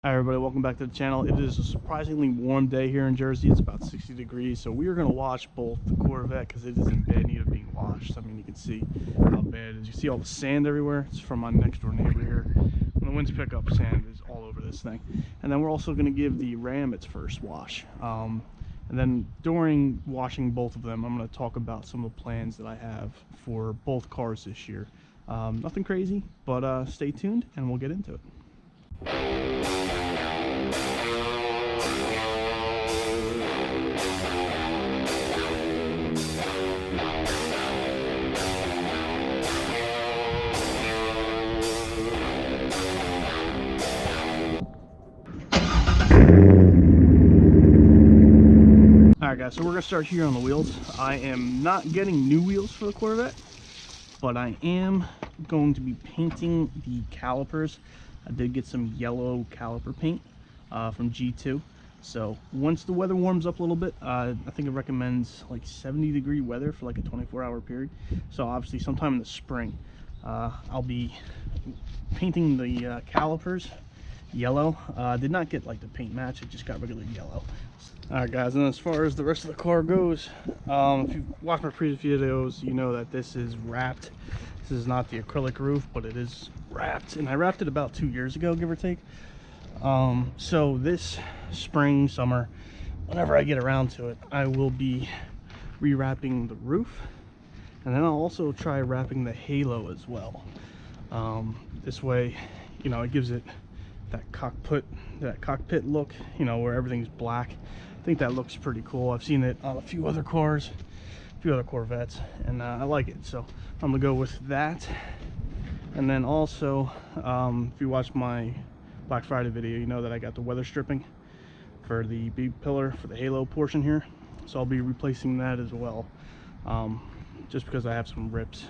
Hi everybody, welcome back to the channel. It is a surprisingly warm day here in Jersey. It's about 60 degrees, so we are going to wash both the Corvette because it is in bad need of being washed. I mean, you can see how bad it is. You see all the sand everywhere? It's from my next door neighbor here. When the winds pick up, sand is all over this thing. And then we're also going to give the Ram its first wash. And then during washing both of them, I'm going to talk about some of the plans that I have for both cars this year. Nothing crazy, but stay tuned and we'll get into it. Alright guys, so we're going to start here on the wheels. I am not getting new wheels for the Corvette, but I am going to be painting the calipers. I did get some yellow caliper paint from G2. So once the weather warms up a little bit, I think it recommends like 70-degree weather for like a 24-hour period. So obviously sometime in the spring, I'll be painting the calipers yellow. Did not get like the paint match, it just got regular yellow. Alright guys, and as far as the rest of the car goes, if you've watched my previous videos, you know that this is wrapped. This is not the acrylic roof, but it is wrapped, and I wrapped it about 2 years ago, give or take. So this spring, summer, whenever I get around to it, I will be rewrapping the roof, and then I'll also try wrapping the halo as well. This way, you know, it gives it that cockpit look, you know, where everything's black. I think that looks pretty cool. I've seen it on a few other cars, a few other Corvettes, and I like it. So I'm gonna go with that. And then also, if you watched my Black Friday video, you know that I got the weather stripping for the big pillar for the halo portion here. So I'll be replacing that as well, just because I have some rips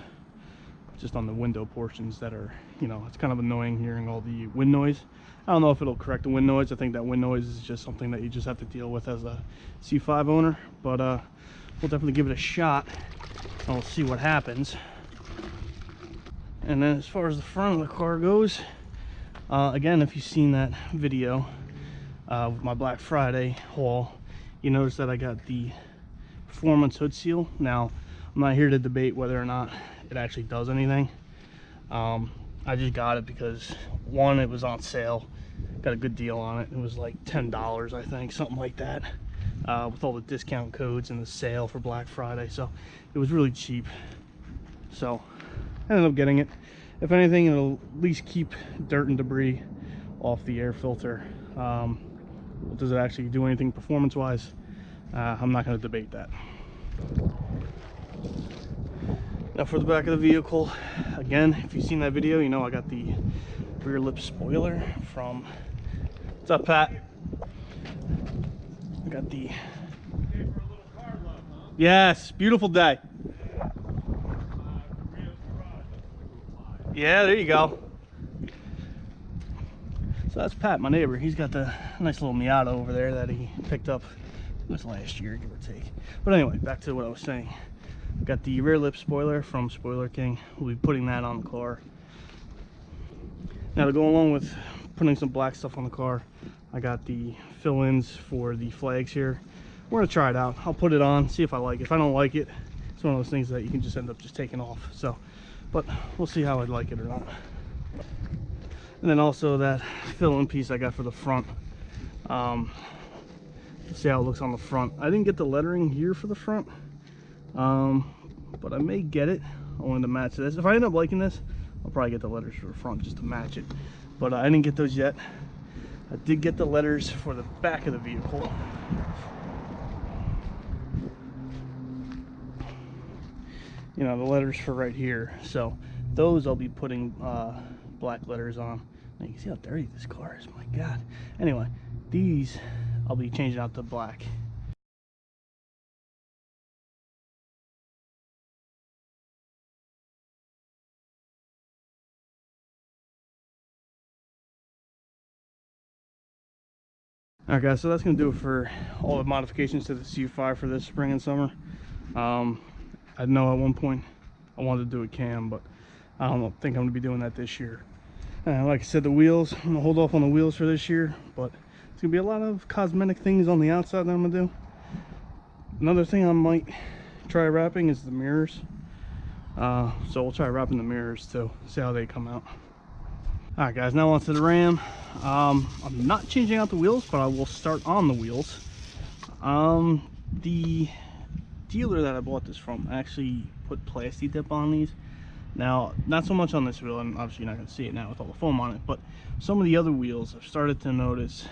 just on the window portions that are, you know, it's kind of annoying hearing all the wind noise. I don't know if it'll correct the wind noise. I think that wind noise is just something that you just have to deal with as a C5 owner, but we'll definitely give it a shot and we'll see what happens. And then as far as the front of the car goes, again, if you've seen that video with my Black Friday haul, you notice that I got the performance hood seal. Now, I'm not here to debate whether or not it actually does anything. I just got it because, one, it was on sale, got a good deal on it. It was like $10, I think, something like that, with all the discount codes and the sale for Black Friday. So it was really cheap, so I ended up getting it. If anything, it'll at least keep dirt and debris off the air filter. Does it actually do anything performance wise? I'm not going to debate that. Now for the back of the vehicle, again, if you've seen that video, you know I got the rear lip spoiler from, what's up, Pat? I got the, yes, beautiful day. Yeah, there you go. So that's Pat, my neighbor. He's got the nice little Miata over there that he picked up this last year, give or take. But anyway, back to what I was saying. Got the rear lip spoiler from Spoiler King. We'll be putting that on the car. Now to go along with putting some black stuff on the car, I got the fill-ins for the flags here. We're gonna try it out. I'll put it on, see if I like it. If I don't like it, it's one of those things that you can just end up just taking off. So, but we'll see how I'd like it or not. And then also that fill-in piece I got for the front. Let's see how it looks on the front. I didn't get the lettering here for the front, but I may get it. I wanted to match this. If I end up liking this, I'll probably get the letters for the front just to match it. But I didn't get those yet. I did get the letters for the back of the vehicle. You know, the letters for right here. So those I'll be putting black letters on. Now you can see how dirty this car is, my God. Anyway, these I'll be changing out to black. Alright guys, so that's going to do it for all the modifications to the C5 for this spring and summer. I know at one point I wanted to do a cam, but I don't think I'm going to be doing that this year. Like I said, the wheels, I'm gonna hold off on the wheels for this year, but it's gonna be a lot of cosmetic things on the outside that I'm gonna do. Another thing I might try wrapping is the mirrors. So we'll try wrapping the mirrors too, see how they come out. All right guys, now on to the Ram. I'm not changing out the wheels, but I will start on the wheels. The dealer that I bought this from actually put plasti dip on these. Now, not so much on this wheel, and obviously you're not going to see it now with all the foam on it, but some of the other wheels I've started to notice,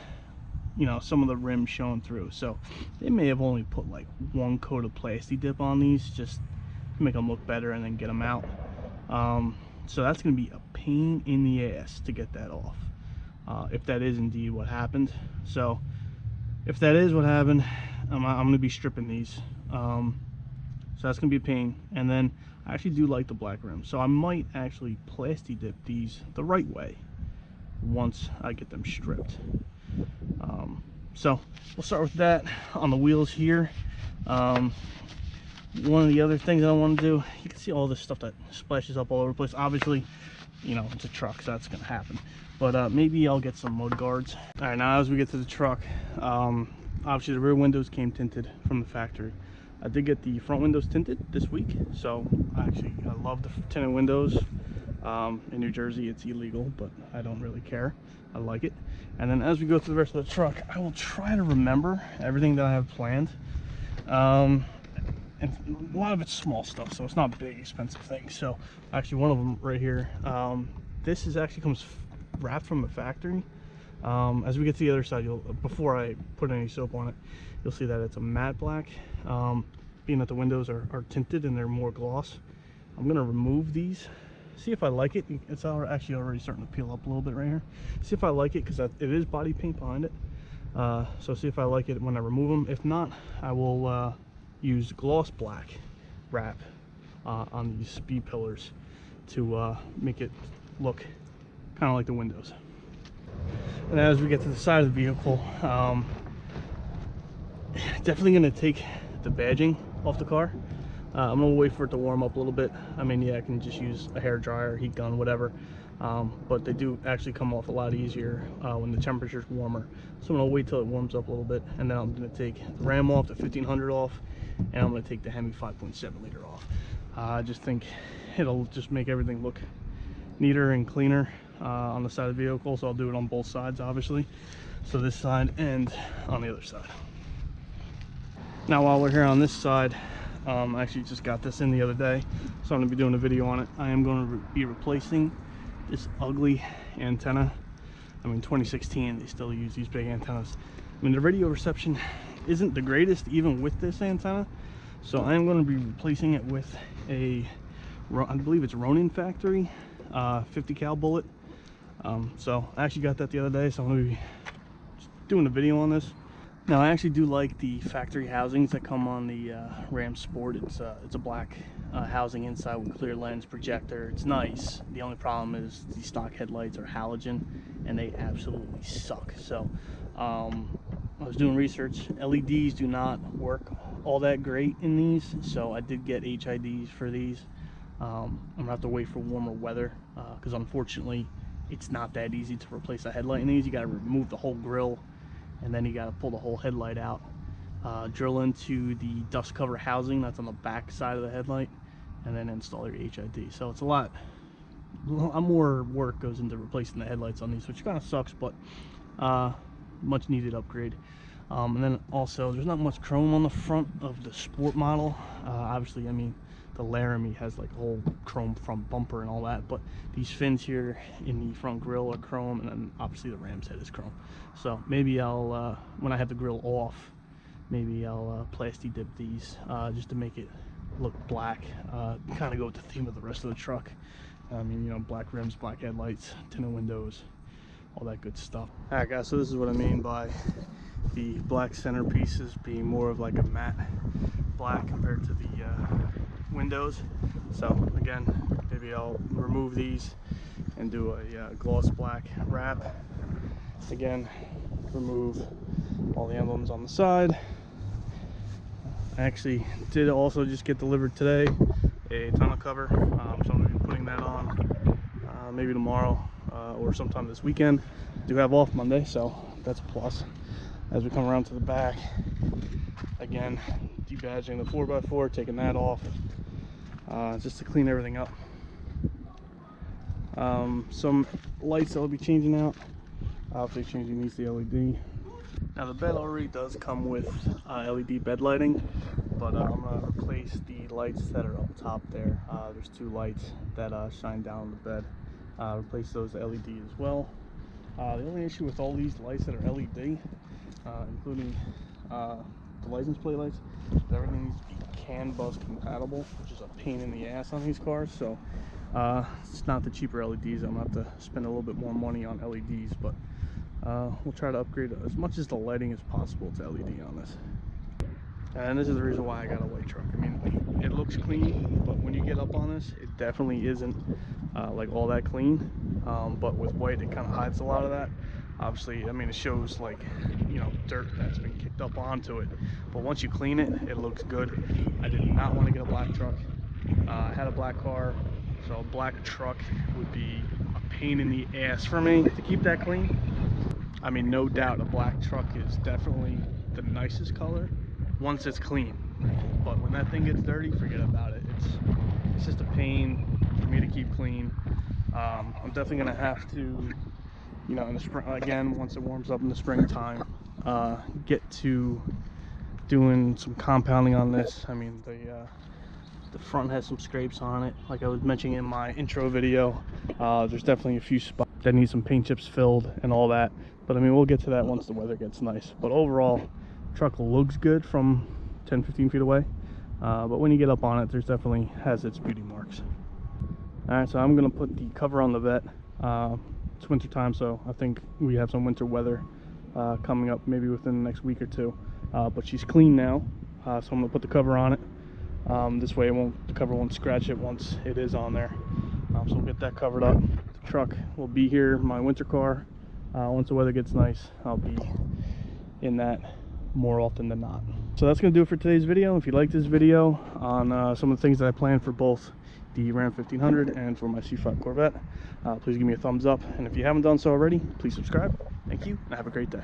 you know, some of the rims showing through. So they may have only put like one coat of plasti dip on these just to make them look better and then get them out. So that's going to be a pain in the ass to get that off, if that is indeed what happened. So if that is what happened, I'm going to be stripping these. So that's going to be a pain. And then I actually do like the black rims, so I might actually plasti dip these the right way once I get them stripped. So we'll start with that on the wheels here. One of the other things I want to do, you can see all this stuff that splashes up all over the place. Obviously, you know, it's a truck, so that's going to happen. But maybe I'll get some mud guards. All right, now as we get to the truck, obviously the rear windows came tinted from the factory. I did get the front windows tinted this week, so I love the tinted windows. In New Jersey it's illegal, but I don't really care. I like it. And then as we go through the rest of the truck, I will try to remember everything that I have planned. And a lot of it's small stuff, so it's not big expensive things. So actually one of them right here, this is actually comes wrapped from the factory. As we get to the other side, before I put any soap on it, you'll see that it's a matte black. Being that the windows are tinted and they're more gloss, I'm gonna remove these, see if I like it. It's actually already starting to peel up a little bit right here. See if I like it, because it is body paint behind it. So see if I like it when I remove them. If not, I will use gloss black wrap on these speed pillars to make it look kind of like the windows. And as we get to the side of the vehicle, definitely going to take the badging off the car. I'm going to wait for it to warm up a little bit. I mean, yeah, I can just use a hair dryer, heat gun, whatever. But they do actually come off a lot easier when the temperature's warmer. So I'm going to wait till it warms up a little bit, and then I'm going to take the Ram off, the 1500 off, and I'm going to take the Hemi 5.7 liter off. I just think it'll just make everything look neater and cleaner on the side of the vehicle. So I'll do it on both sides, obviously. So this side and on the other side. Now while we're here on this side, I actually just got this in the other day, so I'm going to be doing a video on it. I am going to be replacing this ugly antenna. I mean, 2016, they still use these big antennas. I mean, the radio reception isn't the greatest even with this antenna, so I am going to be replacing it with a, I believe it's Ronin factory 50 cal bullet. So I actually got that the other day, so I'm going to be doing a video on this. Now I actually do like the factory housings that come on the Ram Sport. It's a black housing inside with clear lens projector. It's nice. The only problem is the stock headlights are halogen and they absolutely suck. So I was doing research. LEDs do not work all that great in these, so I did get HIDs for these. I'm gonna have to wait for warmer weather because unfortunately it's not that easy to replace a headlight in these. You got to remove the whole grill, and then you got to pull the whole headlight out, drill into the dust cover housing that's on the back side of the headlight, and then install your HID. So it's a lot more work goes into replacing the headlights on these, which kind of sucks, but much needed upgrade. And then also there's not much chrome on the front of the Sport model. Obviously, I mean, the Laramie has like a whole chrome front bumper and all that, but these fins here in the front grille are chrome, and then obviously the Ram's head is chrome. So maybe I'll when I have the grille off, maybe I'll plasti dip these just to make it look black, kind of go with the theme of the rest of the truck. I mean, you know, black rims, black headlights, tinted windows, all that good stuff. All right guys, so this is what I mean by the black centerpieces being more of like a matte black compared to the windows. So again, maybe I'll remove these and do a gloss black wrap. Again, remove all the emblems on the side. I actually did also just get delivered today a tonneau cover, so I'm going to be putting that on maybe tomorrow or sometime this weekend. Do have off Monday, so that's a plus. As we come around to the back, again, debadging the 4x4, taking that off, just to clean everything up. Some lights that I'll be changing out. Obviously changing these to LED. Now the bed already does come with LED bed lighting, but I'm going to replace the lights that are up top there. There's two lights that shine down on the bed. Replace those LED as well. The only issue with all these lights that are LED, including the license plate lights, is everything needs to be CAN bus compatible, which is a pain in the ass on these cars. So it's not the cheaper LEDs. I'm going to have to spend a little bit more money on LEDs, but we'll try to upgrade as much as the lighting as possible to LED on this. And this is the reason why I got a white truck. I mean, it looks clean, but when you get up on this, it definitely isn't like all that clean. But with white, it kind of hides a lot of that. Obviously, I mean, it shows like, you know, dirt that's been kicked up onto it. But once you clean it, it looks good. I did not want to get a black truck. I had a black car, so a black truck would be a pain in the ass for me to keep that clean. I mean, no doubt a black truck is definitely the nicest color once it's clean, but when that thing gets dirty, forget about it. It's just a pain for me to keep clean. I'm definitely gonna have to, you know, in the spring, again, once it warms up in the springtime, get to doing some compounding on this. I mean, the front has some scrapes on it, like I was mentioning in my intro video. There's definitely a few spots that need some paint chips filled and all that, but I mean, we'll get to that once the weather gets nice. But overall, truck looks good from 10-15 feet away, but when you get up on it, there's definitely has its beauty marks. All right, so I'm gonna put the cover on the vet. It's winter time, so I think we have some winter weather coming up maybe within the next week or two, but she's clean now, so I'm gonna put the cover on it. This way the cover won't scratch it once it is on there. So we'll get that covered up. The truck will be here, my winter car. Once the weather gets nice, I'll be in that more often than not. So that's going to do it for today's video. If you like this video on some of the things that I planned for both the Ram 1500 and for my C5 Corvette, please give me a thumbs up. And if you haven't done so already, please subscribe. Thank you, and have a great day.